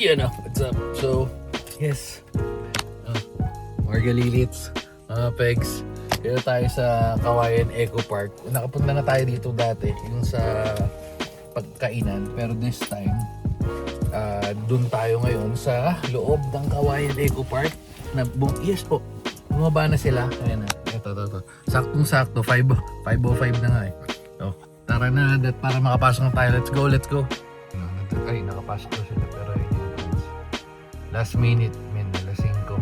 What's up? So, yes. Margalilits, pegs. Dito tayo sa Kawayan Eco Park. Nakapunta na tayo dito dati, yung sa pagkainan. Pero this time, dun tayo ngayon sa loob ng Kawayan Eco Park. Yes po, bumaba na sila. Ayan na, ito. Saktong-sakto, 5:05 na nga eh. So, tara na, para makapasok na tayo. Let's go. Ay, nakapasok na sila pero last minute, alas 5.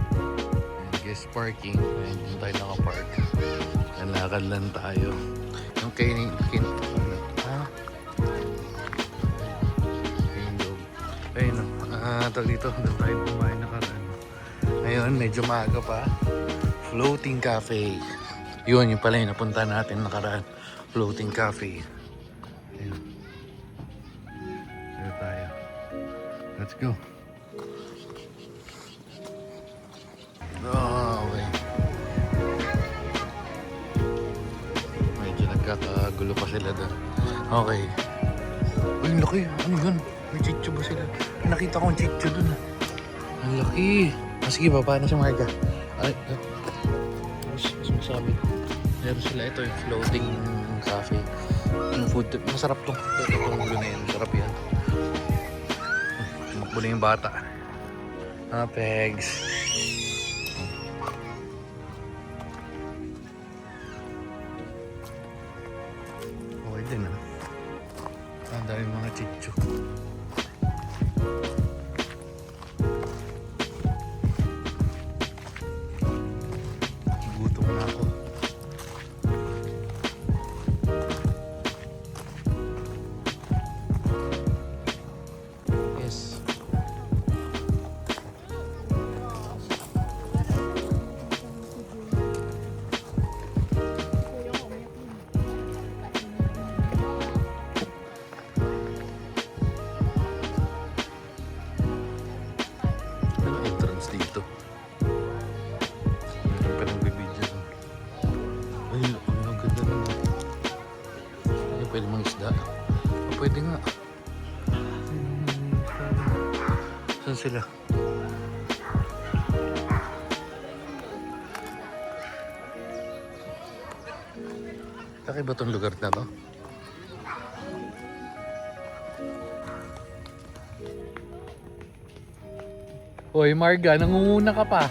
Guest parking. Ayan, dito tayo nakapark. Nalakad lang tayo. Yung ayun o. Dito, doon tayo kumain na karan. Ngayon, medyo maaga pa. Floating Cafe. Yun pala yung napunta natin nakaraan. Floating Cafe. Ayun. Dito tayo. Let's go. Okay. Medyo nagkakagulo pa sila doon. Okay. Uy, ang laki. Ano yun? May chicho ba sila? Nakita ko ang chicho doon. Ang laki. Sige, baba na si Marga. Ay, masabi. Meron sila ito yung floating cafe. Yung food. Masarap tong gulo na yan. Masarap yan. Tumakbo na yung bata. Pegs. Okay din ang dami mga chicho. Gutom na ako. Yes. Dito. Meron pa ng bibidyo. Ay, ang ganda naman. Ay, pwede mga isda. Pwede nga. Saan sila? Laki ba itong lugar na to? Hoy Marga, nangunguna ka pa.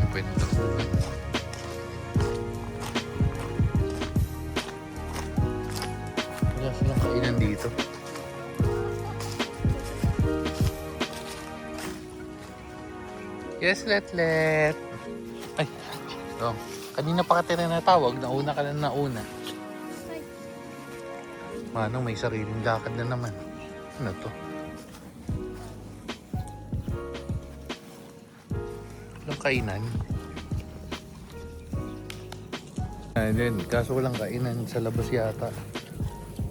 Pwede ito. Wala silang kainan dito. Yes, let. Ay, kanina pa ka tinatawag, nauna ka na nauna. Manong may sariling lakad na naman. Ano to? Walang kainan. Ayun, kaso walang kainan sa labas yata.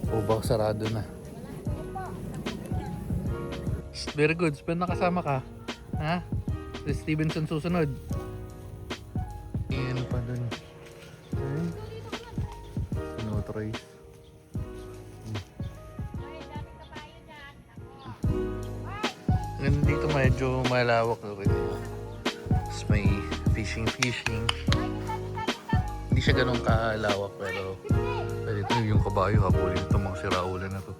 O baka sarado na. Very good, pero nakasama ka. Ha? Si Stevenson susunod. Ayan pa dun. Okay. No trace. Dito medyo malawak. Okay. Tapos may fishing. Hindi siya ganun kalawak pero ito yung kabayo habulin itong mga siraulan na to.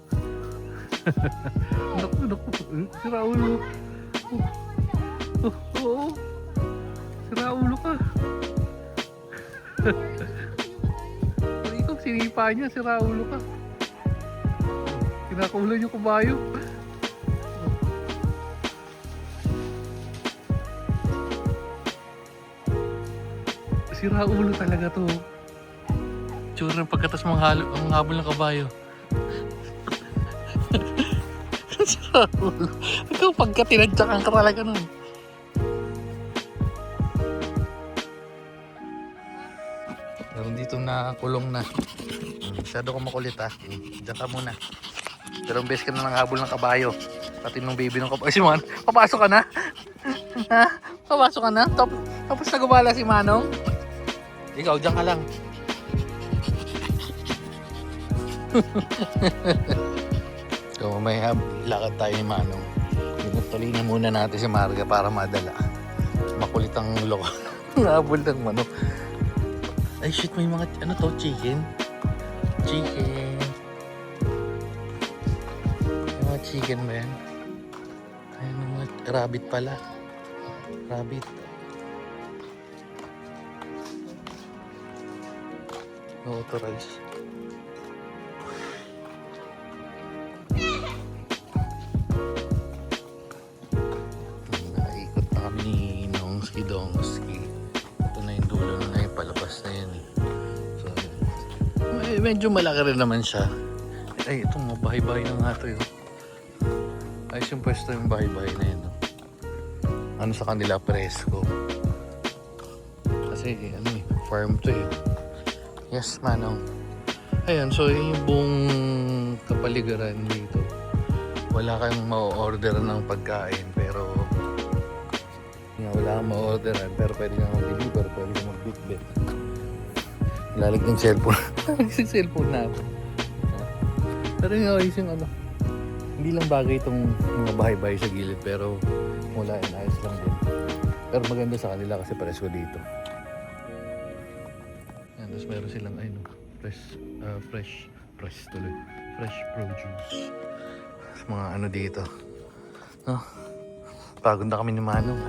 Naku. Siraulo. Oo. Siraulo ka. Ikaw sinipa niya, siraulo ka. Kinakaulan yung kabayo. Siraulo talaga to. Tsura ng pagkatas mga habol ng kabayo. Siraulo. Ikaw pagka tinadyakan ka talaga nun. Meron dito na kulong na. Masyado ko makulit ha. Diyan ka muna. Dalawang beses ka na nanghabol ng kabayo. Pati nung baby ng kabayo. Simon, papasok ka na? Ha? Papasok ka na? Tapos na gumala si Manong? Ikaw, dyan ka lang. So, mamaya lakad tayo ni Manong. Pinutuloy na muna natin si Marga para madala. Makulit ang loko. Nabol ng manok. Ay shit, may mga ano to, chicken. Chicken. May mga chicken ba yan? Ay, mga rabbit pala. Rabbit. No authorized. Naikot na kami ni Dongski. Ito na yung dulo na yung palabas na yun. So, medyo malaki rin naman siya. Ay, ito mga bahay-bahay na nga ito yun. Ayos yung pwesto yung bahay-bahay na yun. Ano sa kanila, presko. Kasi ano eh, farm to eh. Yes, Manong. Ayan, so yung buong kapaligiran dito. Wala kayong ma-order ng pagkain, pero wala kang ma-orderan, pero pwede kang mag-deliver, pwede kang mag-bitbit. Lalag ng cellphone. Lalag ng cellphone natin. Pero yung ayos yung ano, hindi lang bagay itong mga bahay-bahay sa gilid, pero wala yun, ayos lang din. Pero maganda sa kanila kasi presko dito. Yan, tapos meron silang ayun, fresh produce. Tapos mga ano dito. No? Pagod na kami ni Manong.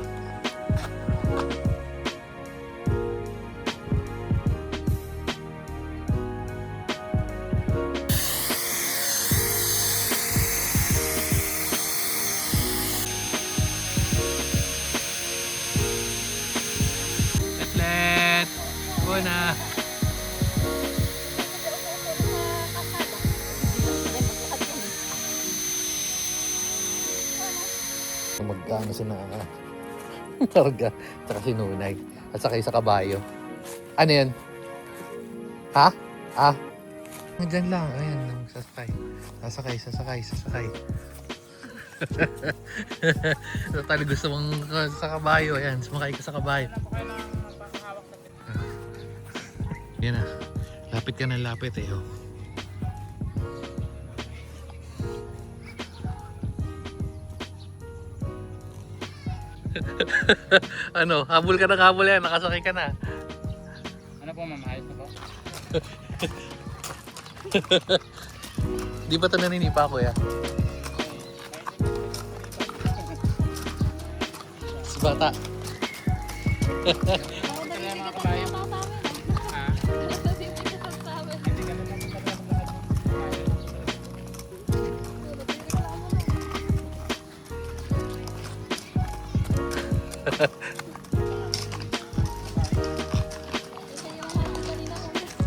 Atlet! Buona! Magkano sa karga, tsaka sinunay, at sakay sa kabayo. Ano yan? Ha? Diyan lang, ayan, sasakay. Sasakay. Totally gusto mong sa kabayo, ayan, sumakay ka sa kabayo. Yan na, lapit ka na lapit eh, oh. Ano, habol ka yan, nakasakay ka na. Ano po, ma'am? Ayos na po? Di ba ito naninipa ko ya? Si bata. Mga kabayan.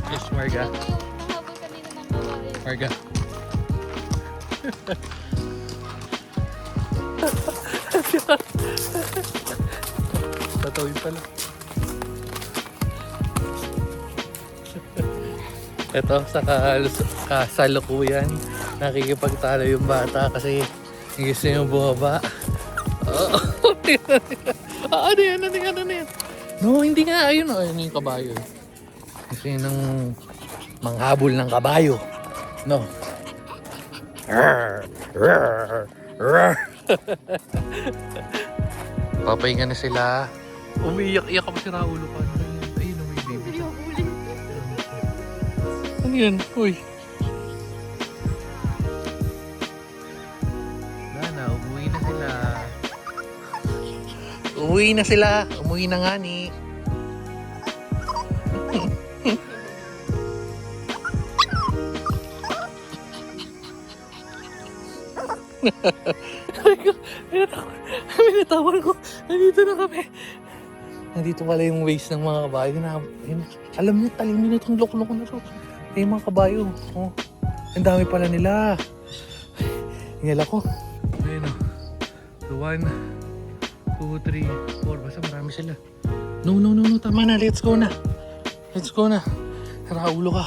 Yes, Marga. Marga. Tatawid pala. Ito, sa kasalukuyan, nakikipagtalo yung bata kasi gusto nyo bumaba. Ano yan? No, hindi nga. Ayun yung kabayo. Kasi nang manghabol ng kabayo. No. Papahinga na sila. Umiiyak-iyak ako si Raulo pa. Ayun, may baby. Ano yan? Uy. Umuwi na sila. Umuwi na nga ni. Minatawan ko. Nandito na kami. Nandito pala yung waste ng mga kabayo. Alam niyo, talino na itong loko-loko na to. Yung mga kabayo. Oh, ang dami pala nila. Hingal ako. Ayun o. So 1, 2, 3, 4. Basta marami sila. No. Tama na. Let's go na. Nakaulo ka.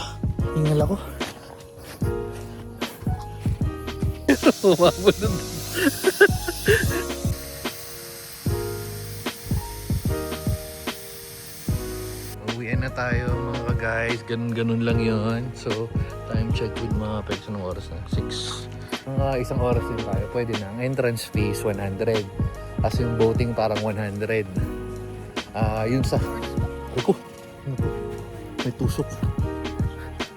Hingal ako. Umabot na. Uwian na tayo mga guys. Ganun lang yun. So, time check with mga pegs. Anong oras na? 6. Mga isang oras din tayo. Pwede na. Ang entrance fees 100. Kasi yung boating parang 100. Yun sa... Ako! May tusok.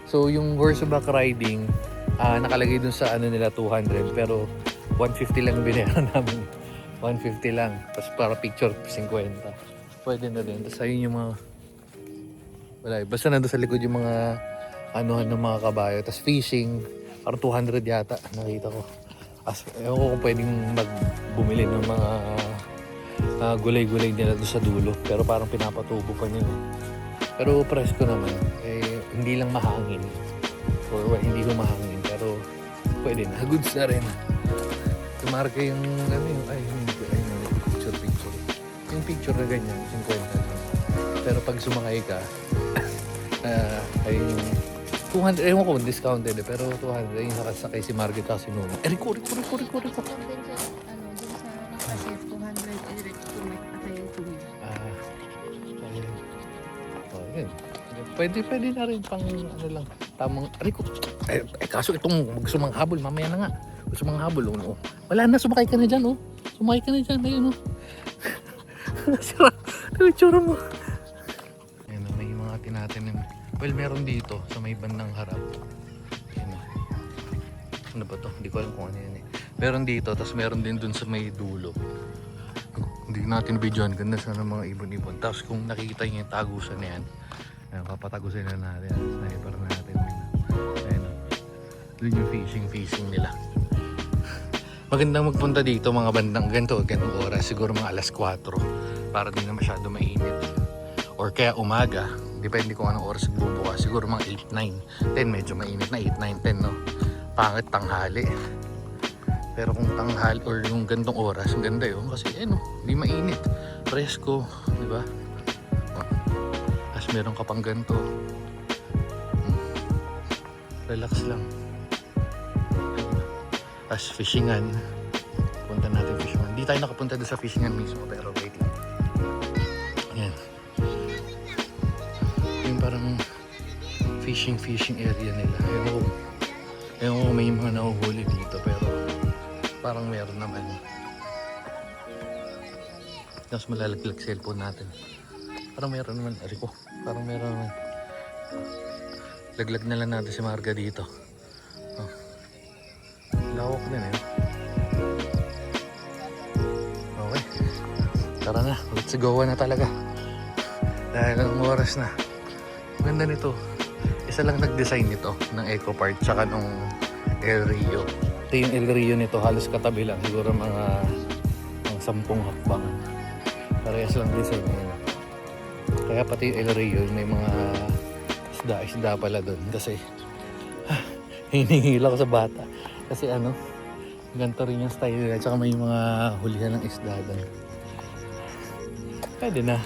So, yung horseback riding, nakalagay dun sa ano nila 200. Pero 150 lang binayaran namin. 150 lang. Tapos para picture 50. Pwede na din. Tapos ayun yung mga... Wala, basta nandun sa likod yung mga anuhan ng mga kabayo. Tapos fishing, parang 200 yata, nakita ko. As, ewan ko kung pwedeng bumili ng mga gulay-gulay nila doon sa dulo. Pero parang pinapatubo pa nila. Pero presko naman, hindi lang mahangin. Or well, hindi humahangin, pero pwede na. Goods na rin. Tumarka yung, picture. Yung picture na ganyan, 50 lang. Pero pag sumakay ka, ay yung 200, ewan ko, discounted eh, pero 200, yung nakasakay si Margaret at si Nuno. Rico. Doon sa, doon sa nakaset 200, direct to make pa kayo tuloy. Ayun. Yun. Pwede na rin pang ano lang, tamang, Rico. Kaso itong gusto mang habol, mamaya na nga. Gusto mang habol, oh. Wala na, sumakay ka na dyan, oh. Sumakay ka na dyan, ayun, oh. Sira, ano yung tsura mo? Ayun, may mga tinatanim. Well, meron dito sa may bandang harap. Ayun, ano ba to? Hindi ko alam kung ano yan eh. Meron dito, tapos meron din dun sa may dulo. Hindi natin videoan, ganda sana mga ibon-ibon. Tapos kung nakikita niyo yung tagusan na yan, ayun, papatagusin na natin. Sniper natin. Ayun, dun yung fishing nila. Magandang magpunta dito mga bandang ganitong oras, siguro mga alas 4 para di na masyado mainit. Or kaya umaga, depende kung anong oras bubukas, siguro mga 8, 9, 10, medyo mainit na 8, 9, 10, no? Pangit tanghali. Pero kung tanghali or yung ganitong oras, ang ganda yun kasi hindi mainit. Presko, di ba? As meron ka pang ganito. Relax lang. As fishingan, punta natin fishingan. Hindi tayo nakapunta doon sa fishingan mismo, pero wait lang. Ayan. Yung parang fishing area nila. Ewan ko may mga nahuhuli dito, pero parang meron naman. Tapos malalaglag cellphone natin. Parang meron naman, Rico. Parang meron naman. Laglag na lang natin si Marga dito. Oh. Lawak din eh. Okay. Tara na. Let's go na talaga. Dahil ang oras na. Ganda nito. Isa lang nag-design nito ng Eco Park tsaka nung El Rio. Ito yung El Rio nito. Halos katabi lang. Siguro mga 10 hakbang. Parehas lang design nila. Kaya pati yung El Rio may mga isda pala doon. Kasi hinihila ko sa bata. Kasi ganito rin yung style nila. Tsaka may mga hulihan ng isda doon. Pwede na.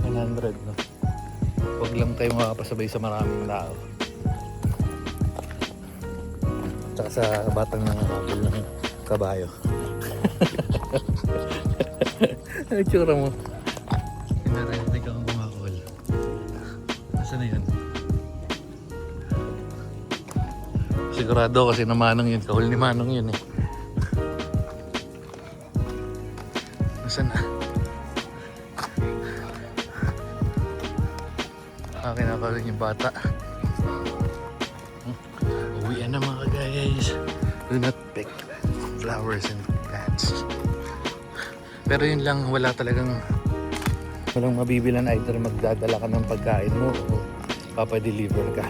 100 no. Huwag lang tayo makapasabay sa maraming tao. Tsaka sa batang nakakapil ng kabayo. Ano tsura mo? Pinarente ka kang kumakul. Nasaan na yun? Sigurado kasi na Manong yun. Kahul ni Manong yun eh. Nasaan na? Kinakaroon yung bata. Uwian na mga guys. Do not pick flowers and plants. Pero yun lang, walang mabibilan either magdadala ka ng pagkain mo o papadeliver ka.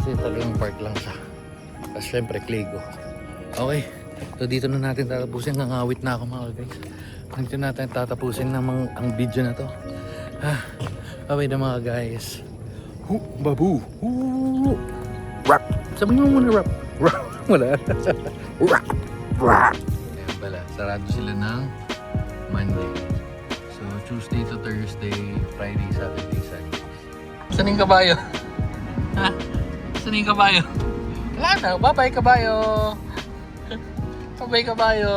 Kasi talagang park lang siya. Tapos syempre, Clego. Okay. So dito na natin tatapusin. Nangawit na ako mga guys. Dito natin tatapusin ng ang video na to. Okay na mga guys. Babu. Rap. Sabi mo muna rap. Rap. Wala. Rap. Rap. Ayan pala. Sarado sila ng Monday. So Tuesday to Thursday, Friday, Saturday, Sunday. Saan yung kabayo? Ha? Saan yung kabayo? Wala na. Bye-bye kabayo. Bye-bye kabayo.